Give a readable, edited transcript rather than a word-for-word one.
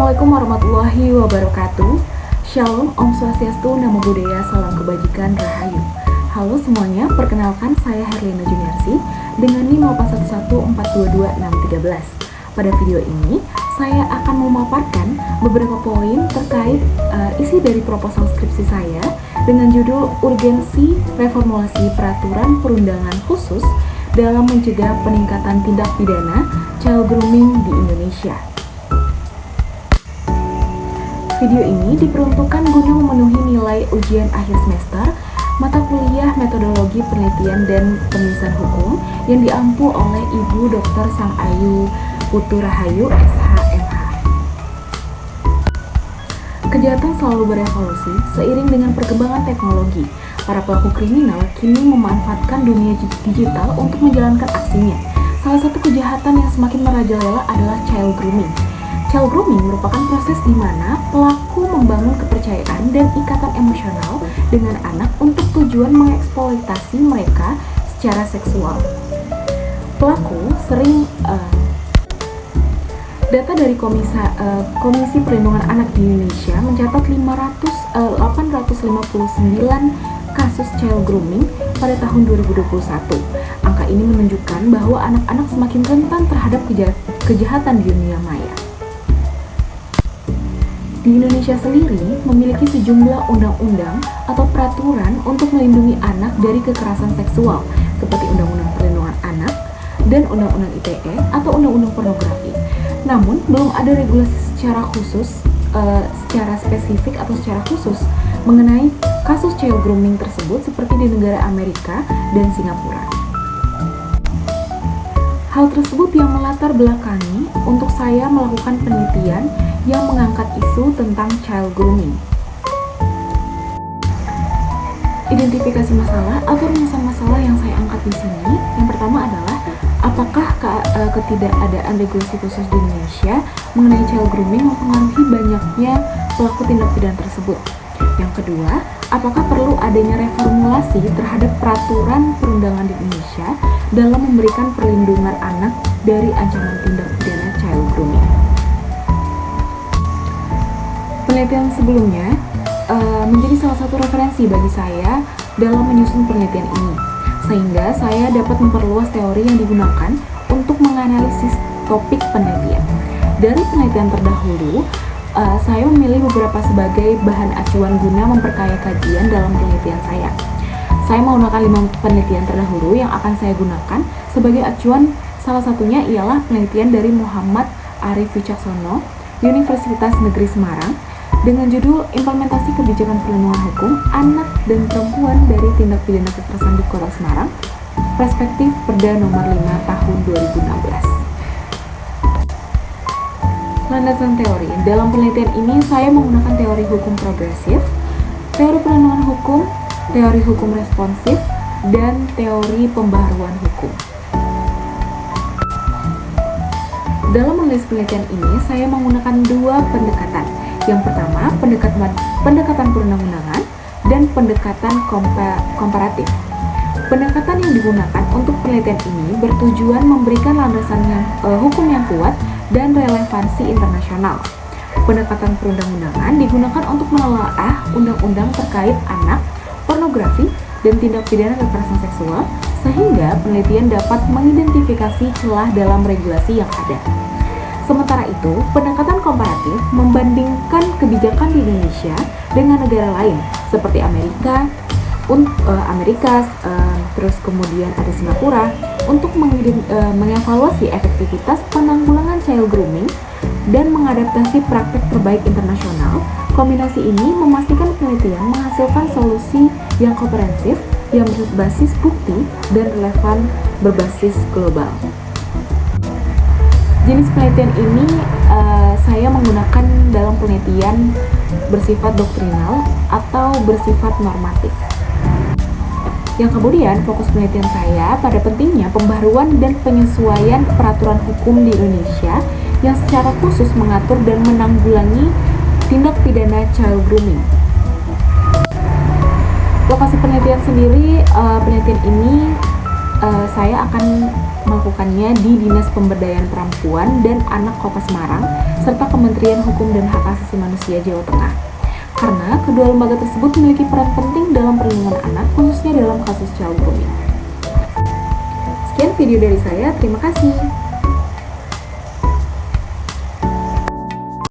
Assalamualaikum warahmatullahi wabarakatuh. Shalom, Om Swastiastu, Namo Buddhaya, Salam Kebajikan, Rahayu. Halo semuanya, perkenalkan saya Herlina Juniarsi dengan NIM 811422613. Pada video ini, saya akan memaparkan beberapa poin terkait isi dari proposal skripsi saya dengan judul Urgensi Reformulasi Peraturan Perundangan Khusus dalam mencegah peningkatan tindak pidana child grooming di Indonesia. Video ini diperuntukkan guna memenuhi nilai ujian akhir semester mata kuliah Metodologi Penelitian dan Penulisan Hukum yang diampu oleh Ibu Dr. Sangayu Putu Rahayu, SH.MH. Kejahatan selalu berevolusi seiring dengan perkembangan teknologi. Para pelaku kriminal kini memanfaatkan dunia digital untuk menjalankan aksinya. Salah satu kejahatan yang semakin merajalela adalah child grooming. Child grooming merupakan proses di mana pelaku membangun kepercayaan dan ikatan emosional dengan anak untuk tujuan mengeksploitasi mereka secara seksual. Pelaku sering data dari Komisi Perlindungan Anak di Indonesia mencatat 859 kasus child grooming pada tahun 2021. Angka ini menunjukkan bahwa anak-anak semakin rentan terhadap kejahatan di dunia maya. Di Indonesia sendiri memiliki sejumlah undang-undang atau peraturan untuk melindungi anak dari kekerasan seksual seperti Undang-Undang Perlindungan Anak dan Undang-Undang ITE atau Undang-Undang Pornografi. Namun belum ada regulasi secara khusus, secara spesifik atau secara khusus mengenai kasus child grooming tersebut seperti di negara Amerika dan Singapura. Hal tersebut yang melatar belakangi untuk saya melakukan penelitian yang mengangkat isu tentang child grooming. Identifikasi masalah atau rumusan masalah yang saya angkat di sini, yang pertama adalah apakah ketidakadaan regulasi khusus di Indonesia mengenai child grooming mempengaruhi banyaknya pelaku tindak pidana tersebut. Yang kedua, apakah perlu adanya reformulasi terhadap peraturan perundangan di Indonesia dalam memberikan perlindungan anak dari ancaman tindak pidana child grooming. Penelitian sebelumnya menjadi salah satu referensi bagi saya dalam menyusun penelitian ini, sehingga saya dapat memperluas teori yang digunakan untuk menganalisis topik penelitian. Dari penelitian terdahulu, saya memilih beberapa sebagai bahan acuan guna memperkaya kajian dalam penelitian saya. Saya menggunakan 5 penelitian terdahulu yang akan saya gunakan sebagai acuan. Salah satunya ialah penelitian dari Muhammad Arif Wicaksono, Universitas Negeri Semarang, dengan judul Implementasi Kebijakan Perlindungan Hukum Anak dan Perempuan dari Tindak Pidana Kekerasan di Kota Semarang, Perspektif Perda Nomor 5 Tahun 2016. Landasan teori. Dalam penelitian ini saya menggunakan teori hukum progresif, teori perlindungan hukum, teori hukum responsif, dan teori pembaharuan hukum. Dalam menulis penelitian ini, saya menggunakan 2 pendekatan. Yang pertama, pendekatan perundang-undangan dan pendekatan komparatif. Pendekatan yang digunakan untuk penelitian ini bertujuan memberikan landasan hukum yang kuat dan relevansi internasional. Pendekatan perundang-undangan digunakan untuk menelaah undang-undang terkait anak, pornografi, dan tindak pidana kekerasan seksual, sehingga penelitian dapat mengidentifikasi celah dalam regulasi yang ada. Sementara itu, pendekatan komparatif membandingkan kebijakan di Indonesia dengan negara lain seperti Amerika, terus kemudian ada Singapura untuk mengevaluasi efektivitas penanggulangan child grooming dan mengadaptasi praktek terbaik internasional. Kombinasi ini memastikan penelitian menghasilkan solusi yang komprehensif yang berbasis bukti dan relevan berbasis global. Jenis penelitian ini saya menggunakan dalam penelitian bersifat doktrinal atau bersifat normatif. Yang kemudian fokus penelitian saya pada pentingnya pembaharuan dan penyesuaian peraturan hukum di Indonesia yang secara khusus mengatur dan menanggulangi tindak pidana child grooming. Lokasi penelitian sendiri, penelitian ini saya akan melakukannya di Dinas Pemberdayaan Perempuan dan Anak Kota Semarang, serta Kementerian Hukum dan Hak Asasi Manusia Jawa Tengah. Karena kedua lembaga tersebut memiliki peran penting dalam perlindungan anak, khususnya dalam kasus child grooming. Sekian video dari saya, terima kasih.